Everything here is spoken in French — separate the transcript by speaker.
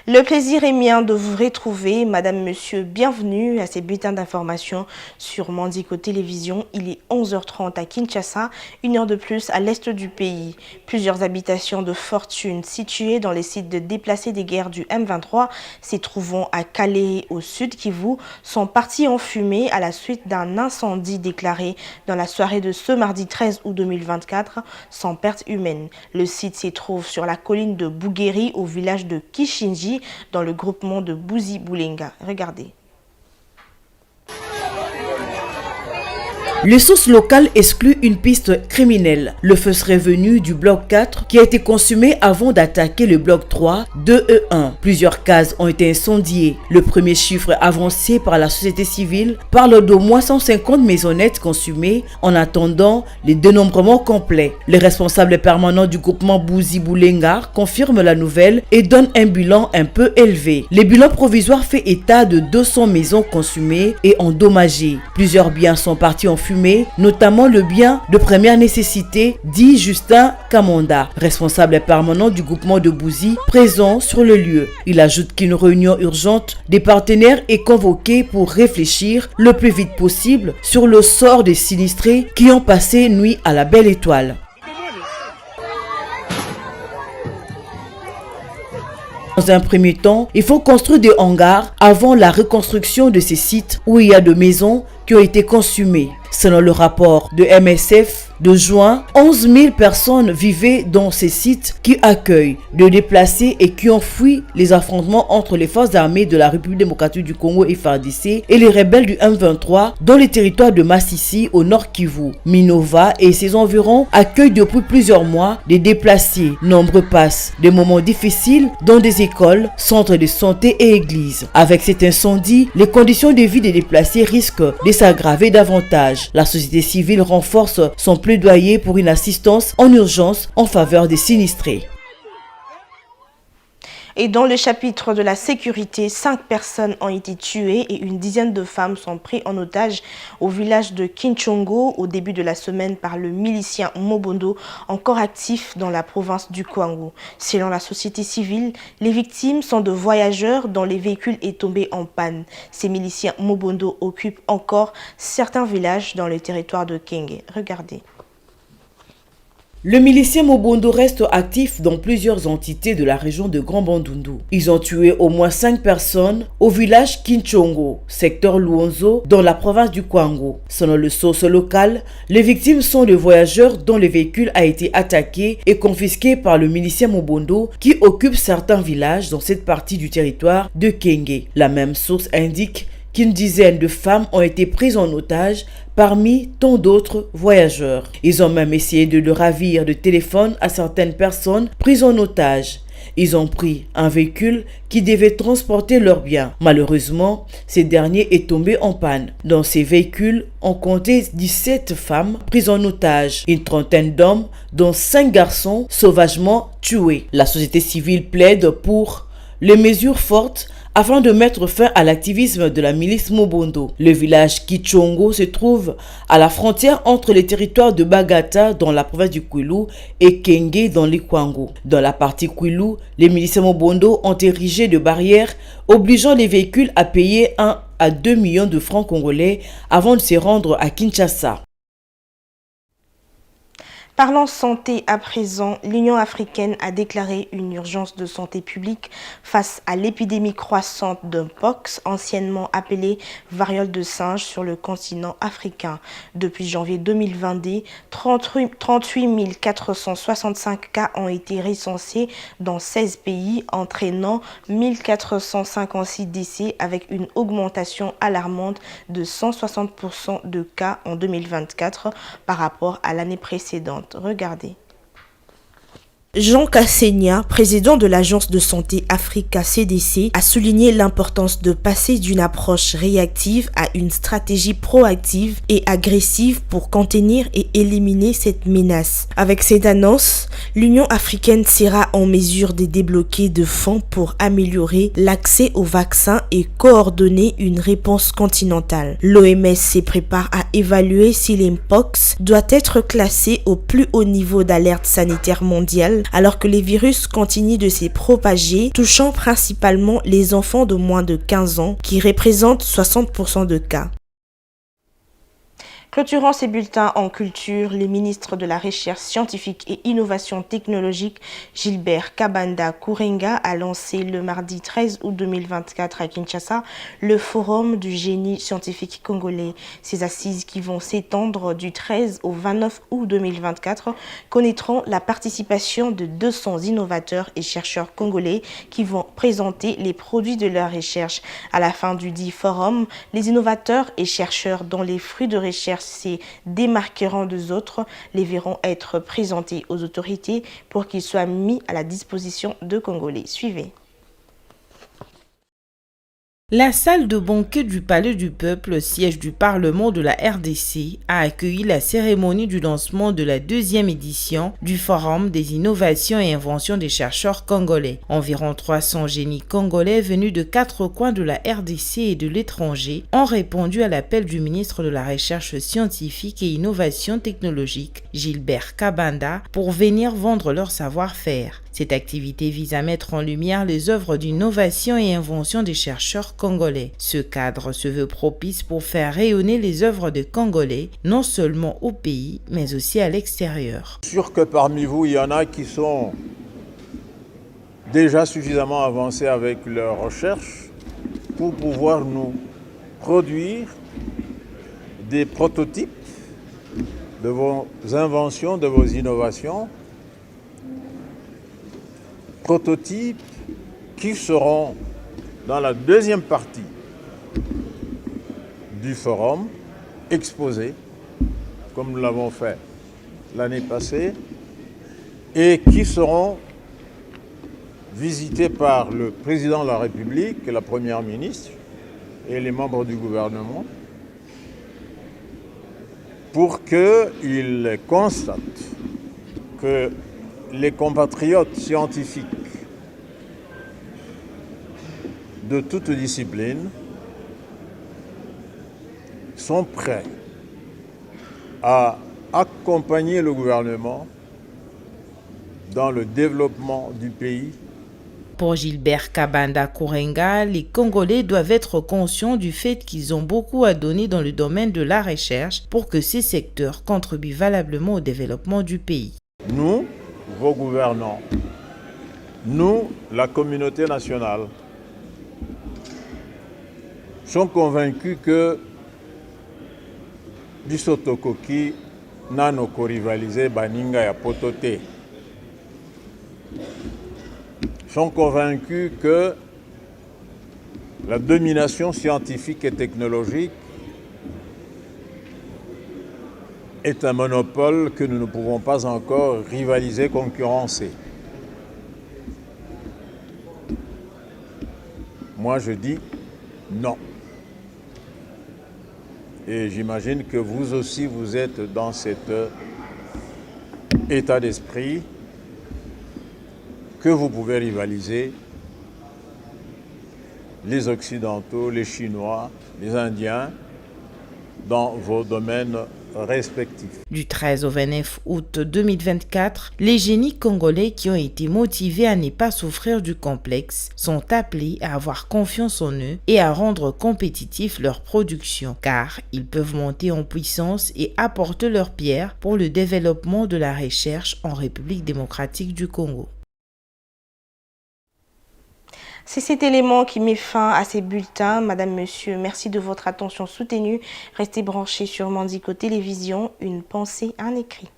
Speaker 1: Le plaisir est mien de vous retrouver, madame, monsieur, bienvenue à ces bulletins d'information sur Mandiko Télévision. Il est 11h30 à Kinshasa, une heure de plus à l'est du pays. Plusieurs habitations de fortune situées dans les sites de déplacés des guerres du M23, s'y trouvant à Calais au sud Kivu, sont parties en fumée à la suite d'un incendie déclaré dans la soirée de ce mardi 13 août 2024 sans perte humaine. Le site s'y trouve sur la colline de Bouguéry au village de Kishinji dans le groupement de Bouzi-Boulenga. Regardez.
Speaker 2: Les sources locales excluent une piste criminelle. Le feu serait venu du bloc 4 qui a été consumé avant d'attaquer le bloc 3 de E1. Plusieurs cases ont été incendiées. Le premier chiffre avancé par la société civile parle d'au moins 150 maisonnettes consumées en attendant les dénombrements complets. Le responsable permanent du groupement Bouzi-Boulenga confirme la nouvelle et donne un bilan un peu élevé. Le bilan provisoire fait état de 200 maisons consumées et endommagées. Plusieurs biens sont partis en fumée, notamment le bien de première nécessité, dit Justin Kamonda, responsable permanent du groupement de Bouzi, présent sur le lieu. Il ajoute qu'une réunion urgente des partenaires est convoquée pour réfléchir le plus vite possible sur le sort des sinistrés qui ont passé nuit à la Belle Étoile. Dans un premier temps, il faut construire des hangars avant la reconstruction de ces sites où il y a de maisons qui ont été consumées. Selon le rapport de MSF de juin, 11 000 personnes vivaient dans ces sites qui accueillent des déplacés et qui ont fui les affrontements entre les forces armées de la République démocratique du Congo et FARDC et les rebelles du M23 dans les territoires de Massissi au nord Kivu. Minova et ses environs accueillent depuis plusieurs mois des déplacés. Nombreux passent des moments difficiles dans des écoles, centres de santé et églises. Avec cet incendie, les conditions de vie des déplacés risquent de s'aggraver davantage. La société civile renforce son plaidoyer pour une assistance en urgence en faveur des sinistrés.
Speaker 1: Et dans le chapitre de la sécurité, 5 personnes ont été tuées et une dizaine de femmes sont prises en otage au village de Kinchongo au début de la semaine par le milicien Mobondo, encore actif dans la province du Kwango. Selon la société civile, les victimes sont de voyageurs dont les véhicules est tombé en panne. Ces miliciens Mobondo occupent encore certains villages dans le territoire de Kenge. Regardez.
Speaker 2: Le milicien Mobondo reste actif dans plusieurs entités de la région de Grand Bandundu. Ils ont tué au moins 5 personnes au village Kinchongo, secteur Luonzo, dans la province du Kwango. Selon le source local, les victimes sont des voyageurs dont le véhicule a été attaqué et confisqué par le milicien Mobondo qui occupe certains villages dans cette partie du territoire de Kenge. La même source indique qu'une dizaine de femmes ont été prises en otage parmi tant d'autres voyageurs. Ils ont même essayé de le ravir de téléphone à certaines personnes prises en otage. Ils ont pris un véhicule qui devait transporter leurs biens. Malheureusement, ce dernier est tombé en panne. Dans ces véhicules, on comptait 17 femmes prises en otage, une trentaine d'hommes, dont 5 garçons sauvagement tués. La société civile plaide pour les mesures fortes afin de mettre fin à l'activisme de la milice Mobondo. Le village Kichongo se trouve à la frontière entre les territoires de Bagata dans la province du Kwilu et Kenge dans le Kwango. Dans la partie Kwilu, les miliciens Mobondo ont érigé de barrières obligeant les véhicules à payer 1 à 2 millions de francs congolais avant de se rendre à Kinshasa.
Speaker 1: Parlons santé à présent, l'Union africaine a déclaré une urgence de santé publique face à l'épidémie croissante de Mpox, anciennement appelée variole de singe sur le continent africain. Depuis janvier 2022, 38 465 cas ont été recensés dans 16 pays, entraînant 1456 décès avec une augmentation alarmante de 160% de cas en 2024 par rapport à l'année précédente. Regardez. Jean Kassenia, président de l'Agence de santé Africa CDC, a souligné l'importance de passer d'une approche réactive à une stratégie proactive et agressive pour contenir et éliminer cette menace. Avec cette annonce, l'Union africaine sera en mesure de débloquer de fonds pour améliorer l'accès aux vaccins et coordonner une réponse continentale. L'OMS se prépare à évaluer si l'Mpox doit être classé au plus haut niveau d'alerte sanitaire mondiale alors que les virus continuent de se propager, touchant principalement les enfants de moins de 15 ans qui représentent 60% de cas. Clôturant ces bulletins en culture, le ministre de la Recherche scientifique et innovation technologique, Gilbert Kabanda Kourenga, a lancé le mardi 13 août 2024 à Kinshasa le Forum du génie scientifique congolais. Ces assises qui vont s'étendre du 13 au 29 août 2024 connaîtront la participation de 200 innovateurs et chercheurs congolais qui vont présenter les produits de leur recherche. À la fin du dit forum, les innovateurs et chercheurs dont les fruits de recherche se démarqueront des autres les verront être présentés aux autorités pour qu'ils soient mis à la disposition de Congolais. Suivez.
Speaker 2: La salle de banquet du Palais du Peuple, siège du Parlement de la RDC, a accueilli la cérémonie du lancement de la 2e édition du Forum des innovations et inventions des chercheurs congolais. Environ 300 génies congolais venus de 4 coins de la RDC et de l'étranger ont répondu à l'appel du ministre de la Recherche scientifique et innovation technologique, Gilbert Kabanda, pour venir vendre leur savoir-faire. Cette activité vise à mettre en lumière les œuvres d'innovation et invention des chercheurs congolais. Ce cadre se veut propice pour faire rayonner les œuvres des Congolais, non seulement au pays, mais aussi à l'extérieur.
Speaker 3: Je suis sûr que parmi vous, il y en a qui sont déjà suffisamment avancés avec leurs recherches pour pouvoir nous produire des prototypes de vos inventions, de vos innovations, prototypes qui seront dans la 2e partie du forum exposés, comme nous l'avons fait l'année passée, et qui seront visités par le président de la République, la première ministre et les membres du gouvernement pour qu'ils constatent que les compatriotes scientifiques de toute discipline sont prêts à accompagner le gouvernement dans le développement du pays.
Speaker 2: Pour Gilbert Kabanda Kourenga, les Congolais doivent être conscients du fait qu'ils ont beaucoup à donner dans le domaine de la recherche pour que ces secteurs contribuent valablement au développement du pays.
Speaker 3: Nous, vos gouvernants, nous, la communauté nationale, sommes convaincus que Bisotokoki nanoko rivalisé Baninga ya Pototé. Sont convaincus que la domination scientifique et technologique est un monopole que nous ne pouvons pas encore rivaliser, concurrencer. Moi, je dis non. Et j'imagine que vous aussi, vous êtes dans cet état d'esprit que vous pouvez rivaliser les Occidentaux, les Chinois, les Indiens dans vos domaines respectifs.
Speaker 2: Du 13 au 29 août 2024, les génies congolais qui ont été motivés à ne pas souffrir du complexe sont appelés à avoir confiance en eux et à rendre compétitifs leur production, car ils peuvent monter en puissance et apporter leur pierre pour le développement de la recherche en République démocratique du Congo.
Speaker 1: C'est cet élément qui met fin à ces bulletins. Madame, Monsieur, merci de votre attention soutenue. Restez branchés sur Mandiko Télévision. Une pensée, un écrit.